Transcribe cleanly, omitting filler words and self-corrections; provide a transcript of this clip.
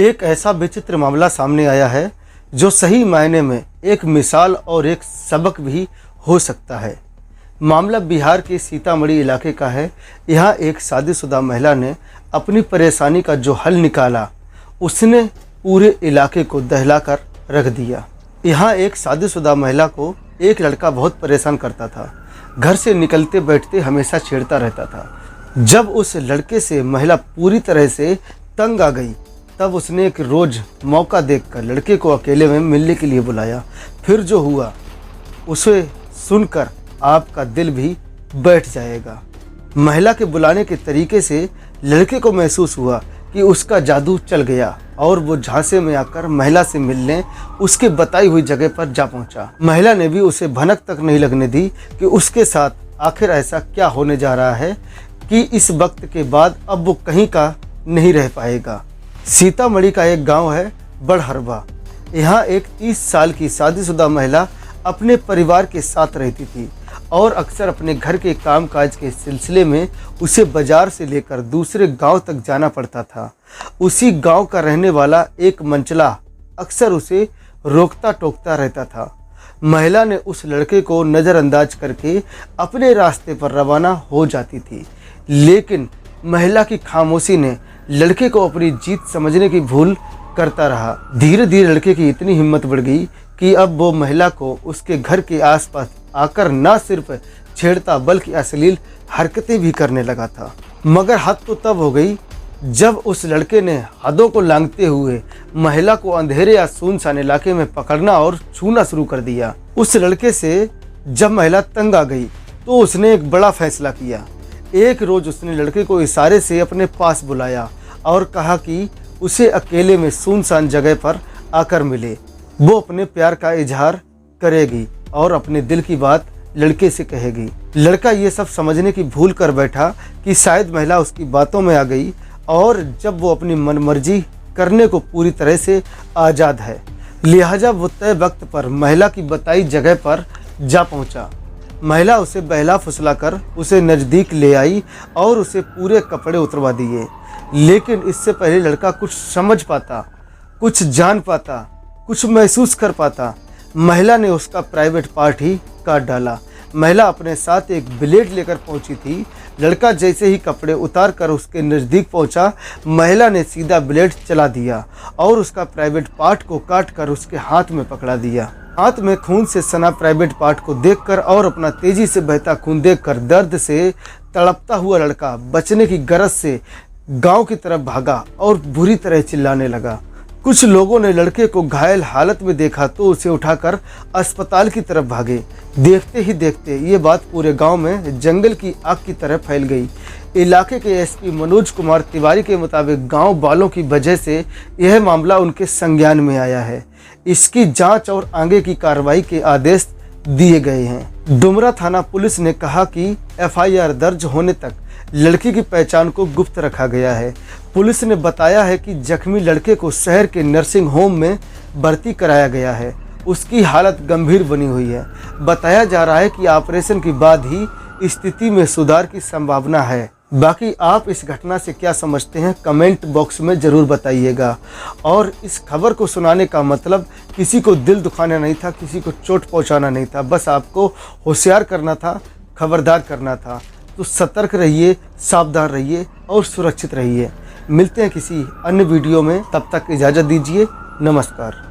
एक ऐसा विचित्र मामला सामने आया है जो सही मायने में एक मिसाल और एक सबक भी हो सकता है। मामला बिहार के सीतामढ़ी इलाके का है। यहाँ एक शादीशुदा महिला ने अपनी परेशानी का जो हल निकाला, उसने पूरे इलाके को दहलाकर रख दिया। यहाँ एक शादीशुदा महिला को एक लड़का बहुत परेशान करता था। घर से निकलते बैठते हमेशा छेड़ता रहता था। जब उस लड़के से महिला पूरी तरह से तंग आ गई, तब उसने एक रोज़ मौका देखकर लड़के को अकेले में मिलने के लिए बुलाया। फिर जो हुआ उसे सुनकर आपका दिल भी बैठ जाएगा। महिला के बुलाने के तरीके से लड़के को महसूस हुआ कि उसका जादू चल गया और वो झांसे में आकर महिला से मिलने उसके बताई हुई जगह पर जा पहुंचा। महिला ने भी उसे भनक तक नहीं लगने दी कि उसके साथ आखिर ऐसा क्या होने जा रहा है कि इस वक्त के बाद अब वो कहीं का नहीं रह पाएगा। सीतामढ़ी का एक गांव है बड़हरवा। यहाँ एक 30 साल की शादीशुदा महिला अपने परिवार के साथ रहती थी और अक्सर अपने घर के कामकाज के सिलसिले में उसे बाजार से लेकर दूसरे गांव तक जाना पड़ता था। उसी गांव का रहने वाला एक मंचला अक्सर उसे रोकता टोकता रहता था। महिला ने उस लड़के को नज़रअंदाज करके अपने रास्ते पर रवाना हो जाती थी, लेकिन महिला की खामोशी ने लड़के को अपनी जीत समझने की भूल करता रहा। धीरे धीरे लड़के की इतनी हिम्मत बढ़ गई कि अब वो महिला को उसके घर के आसपास आकर न सिर्फ छेड़ता बल्कि अश्लील हरकतें भी करने लगा था। मगर हद तो तब हो गई जब उस लड़के ने हदों को लांघते हुए महिला को अंधेरे या सुनसान इलाके में पकड़ना और छूना शुरू कर दिया। उस लड़के से जब महिला तंग आ गई तो उसने एक बड़ा फैसला किया। एक रोज उसने लड़के को इशारे से अपने पास बुलाया और कहा कि उसे अकेले में सुनसान जगह पर आकर मिले। वो अपने प्यार का इजहार करेगी और अपने दिल की बात लड़के से कहेगी। लड़का ये सब समझने की भूल कर बैठा कि शायद महिला उसकी बातों में आ गई और जब वो अपनी मनमर्जी करने को पूरी तरह से आज़ाद है, लिहाजा वो तय वक्त पर महिला की बताई जगह पर जा पहुंचा। महिला उसे बहला फुसला कर उसे नज़दीक ले आई और उसे पूरे कपड़े उतरवा दिए। लेकिन इससे पहले लड़का कुछ समझ पाता, कुछ जान पाता, कुछ महसूस कर पाता, महिला ने उसका प्राइवेट पार्ट ही काट डाला। महिला अपने साथ एक ब्लेड लेकर पहुंची थी। लड़का जैसे ही कपड़े उतार कर उसके नज़दीक पहुंचा, महिला ने सीधा ब्लेड चला दिया और उसका प्राइवेट पार्ट को काट कर उसके हाथ में पकड़ा दिया। हाथ में खून से सना प्राइवेट पार्ट को देखकर और अपना तेजी से बहता खून देखकर दर्द से तड़पता हुआ लड़का बचने की गरज से गांव की तरफ भागा और बुरी तरह चिल्लाने लगा। कुछ लोगों ने लड़के को घायल हालत में देखा तो उसे उठाकर अस्पताल की तरफ भागे। देखते ही देखते ये बात पूरे गांव में जंगल की आग की तरह फैल गई। इलाके के एसपी मनोज कुमार तिवारी के मुताबिक गांव वालों की वजह से यह मामला उनके संज्ञान में आया है। इसकी जांच और आगे की कार्रवाई के आदेश दिए गए हैं। डुमरा थाना पुलिस ने कहा कि एफआईआर दर्ज होने तक लड़की की पहचान को गुप्त रखा गया है। पुलिस ने बताया है कि जख्मी लड़के को शहर के नर्सिंग होम में भर्ती कराया गया है। उसकी हालत गंभीर बनी हुई है। बताया जा रहा है कि ऑपरेशन के बाद ही स्थिति में सुधार की संभावना है। बाकी आप इस घटना से क्या समझते हैं, कमेंट बॉक्स में ज़रूर बताइएगा। और इस खबर को सुनाने का मतलब किसी को दिल दुखाना नहीं था, किसी को चोट पहुंचाना नहीं था, बस आपको होशियार करना था, खबरदार करना था। तो सतर्क रहिए, सावधान रहिए और सुरक्षित रहिए। मिलते हैं किसी अन्य वीडियो में, तब तक इजाज़त दीजिए। नमस्कार।